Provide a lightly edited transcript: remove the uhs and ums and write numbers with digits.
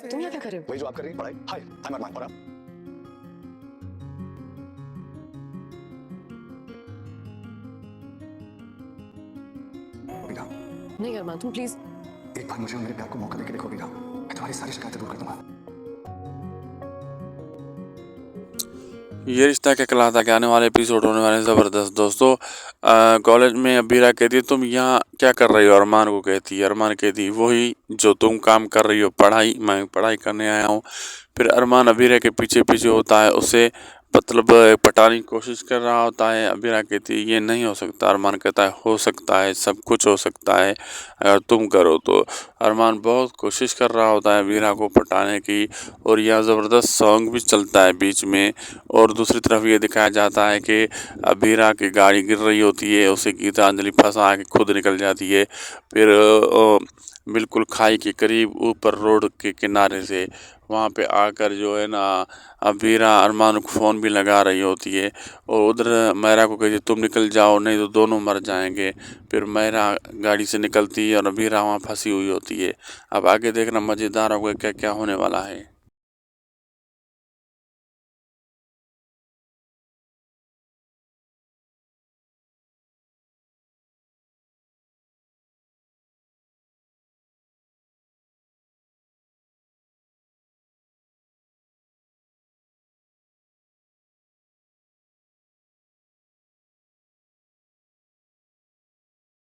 तुम यहाँ क्या कर रहे हो? वही जो आप कर रही हैं, पढ़ाई। हाय आई एम अरमान। और आप? कविता, नहीं अरमान, तुम प्लीज। एक बार मुझे और मेरे प्यार को मौका देके देखो कविता। मैं तुम्हारी सारी शिकायतें दूर कर दूंगा। ये रिश्ता क्या कहलाता है के आने वाले एपिसोड होने वाले हैं ज़बरदस्त दोस्तों। कॉलेज में अबीरा कहती है तुम यहाँ क्या कर रही हो, अरमान को कहती है। अरमान कहती है वही जो तुम काम कर रही हो, पढ़ाई, मैं पढ़ाई करने आया हूँ। फिर अरमान अबीरा के पीछे पीछे होता है, उसे मतलब पटाने की कोशिश कर रहा होता है। अबीरा कहती है ये नहीं हो सकता। अरमान कहता है हो सकता है, सब कुछ हो सकता है अगर तुम करो तो। अरमान बहुत कोशिश कर रहा होता है अबीरा को पटाने की, और यह ज़बरदस्त सॉन्ग भी चलता है बीच में। और दूसरी तरफ ये दिखाया जाता है कि अबीरा की गाड़ी गिर रही होती है, उसे गीतांजलि फंसा के खुद निकल जाती है। फिर बिल्कुल खाई के करीब ऊपर रोड के किनारे से वहाँ पे आकर जो है ना अबीरा अरमान को फ़ोन भी लगा रही होती है। और उधर मैरा को कहती है तुम निकल जाओ नहीं तो दोनों मर जाएंगे। फिर मैरा गाड़ी से निकलती है और अबीरा वहाँ फंसी हुई होती है। अब आगे देखना मज़ेदार होगा क्या क्या होने वाला है।